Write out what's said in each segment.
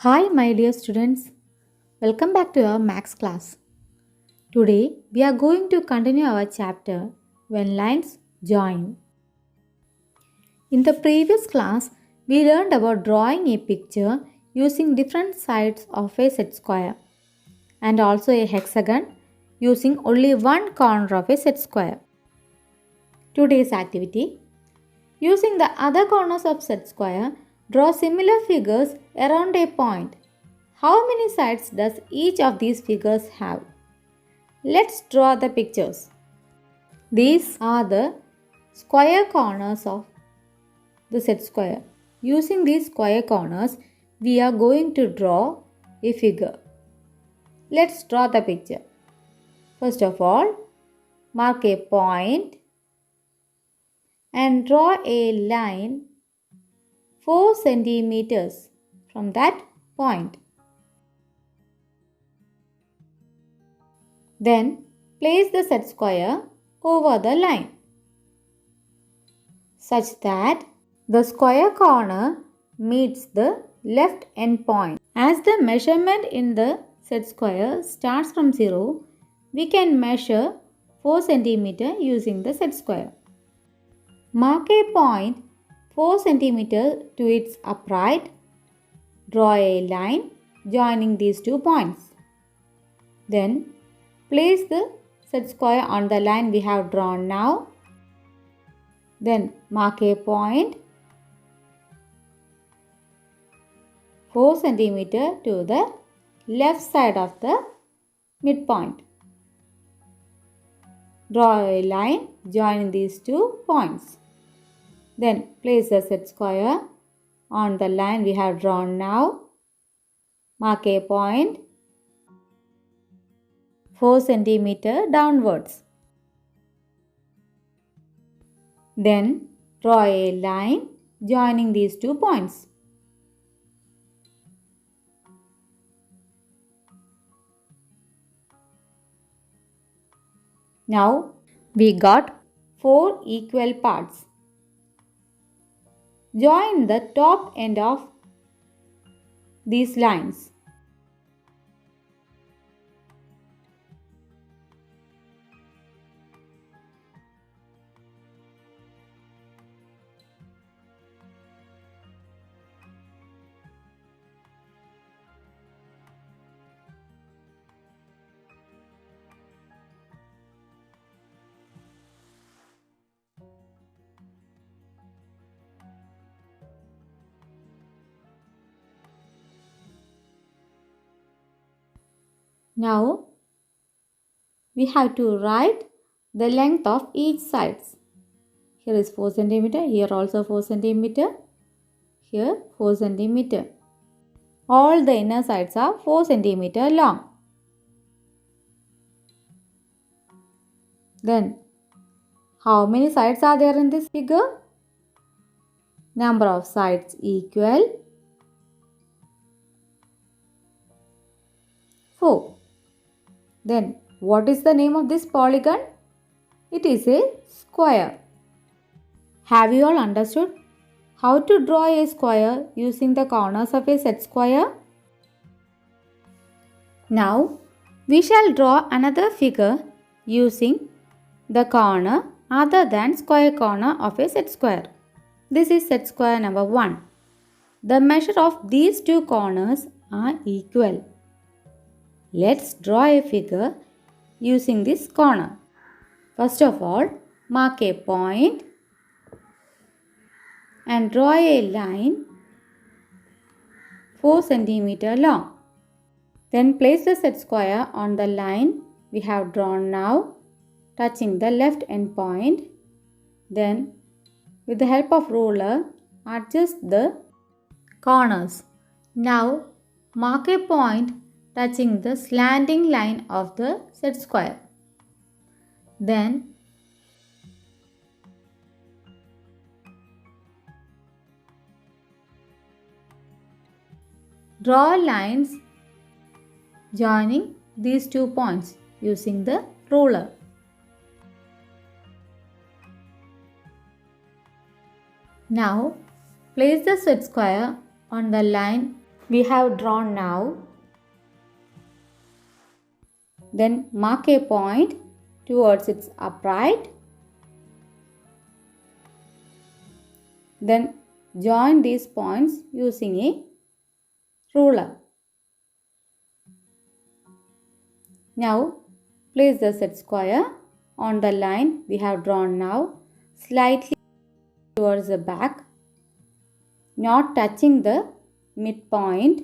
Hi, my dear students. Welcome back to our Max class. Today, we are going to continue our chapter When Lines Join. In the previous class, we learned about drawing a picture using different sides of a set square and also a hexagon using only one corner of a set square. Today's activity: using the other corners of set square, draw similar figures around a point. How many sides does each of these figures have? Let's draw the pictures. These are the square corners of the set square. Using these square corners, we are going to draw a figure. Let's draw the picture. First of all, mark a point and draw a line 4 centimeters from that point. Then place the set square over the line such that the square corner meets the left end point. As the measurement in the set square starts from 0, we can measure 4 cm using the set square. Mark a point 4 cm to its upright. Draw a line joining these two points. Then place the set square on the line we have drawn now. Then mark a point 4 cm to the left side of the midpoint. Draw a line joining these two points. Then place the set square on the line we have drawn now. Mark a point 4 cm downwards. Then draw a line joining these two points. Now we got 4 equal parts. Join the top end of these lines. Now we have to write the length of each sides. Here is 4 cm, here also 4 cm, here 4 cm. All the inner sides are 4 cm long. Then how many sides are there in this figure? Number of sides equal 4. Then what is the name of this polygon? It is a square. Have you all understood how to draw a square using the corners of a set square? Now we shall draw another figure using the corner other than square corner of a set square. This is set square number 1. The measure of these two corners are equal. Let's draw a figure using this corner. First of all, mark a point and draw a line 4 cm long. Then place the set square on the line we have drawn now, touching the left end point. Then with the help of ruler, adjust the corners. Now mark a point touching the slanting line of the set square. Then draw lines joining these two points using the ruler. Now place the set square on the line we have drawn now. Then mark a point towards its upright. Then join these points using a ruler. Now place the set square on the line we have drawn now, slightly towards the back, not touching the midpoint.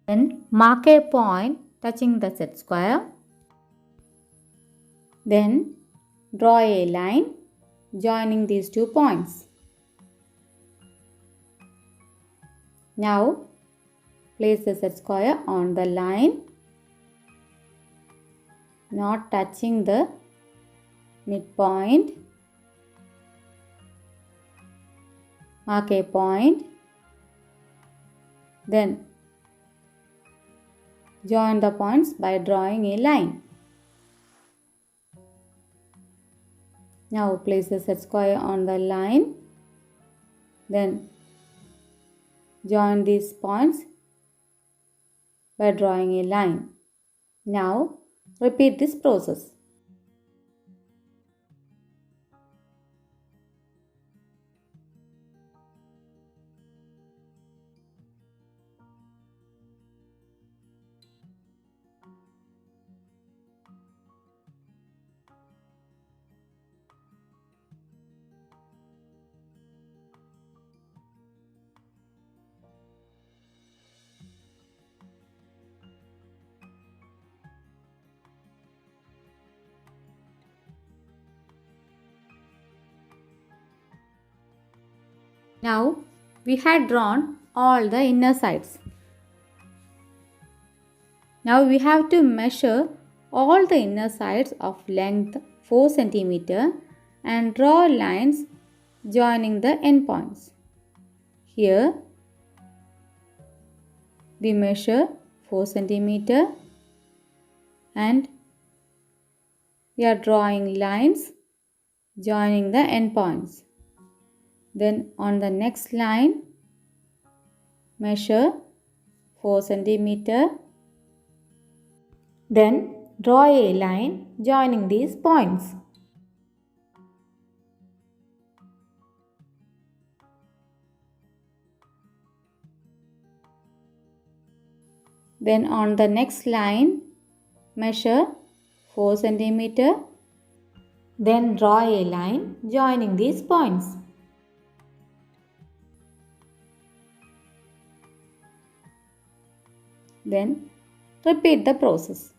Then mark a point touching the set square. Then draw a line joining these 2 points. Now place the set square on the line, not touching the midpoint. Mark a point. Then join the points by drawing a line. Now place the set square on the line. Then join these points by drawing a line. Now repeat this process. Now we had drawn all the inner sides. Now we have to measure all the inner sides of length 4 cm and draw lines joining the endpoints. Here we measure 4 cm and we are drawing lines joining the endpoints. Then on the next line, measure 4 cm. Then draw a line joining these points. Then on the next line, measure 4 cm. Then draw a line joining these points. Then repeat the process.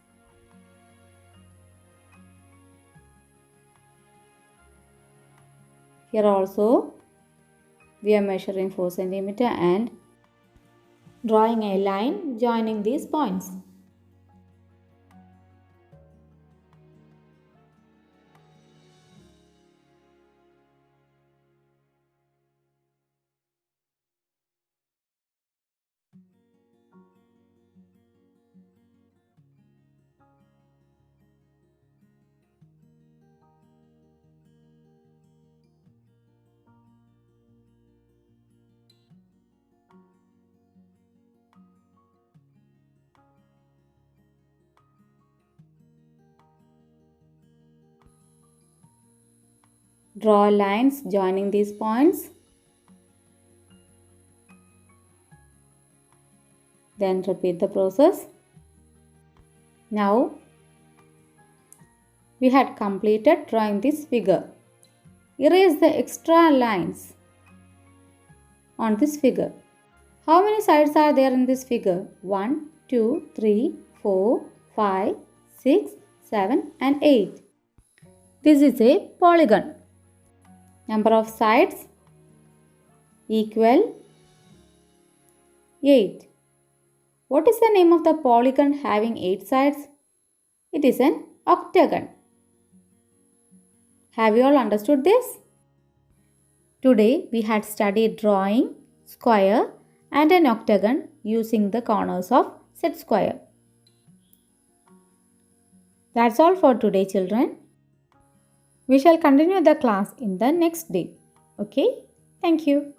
Here also we are measuring 4 cm and drawing a line joining these points. Draw lines joining these points. Then repeat the process. Now we had completed drawing this figure. Erase the extra lines on this figure. How many sides are there in this figure? 1, 2, 3, 4, 5, 6, 7 and 8. This is a polygon. Number of sides equal 8. What is the name of the polygon having 8 sides? It is an octagon. Have you all understood this? Today we had studied drawing square and an octagon using the corners of set square. That's all for today, children. We shall continue the class in the next day. Okay? Thank you.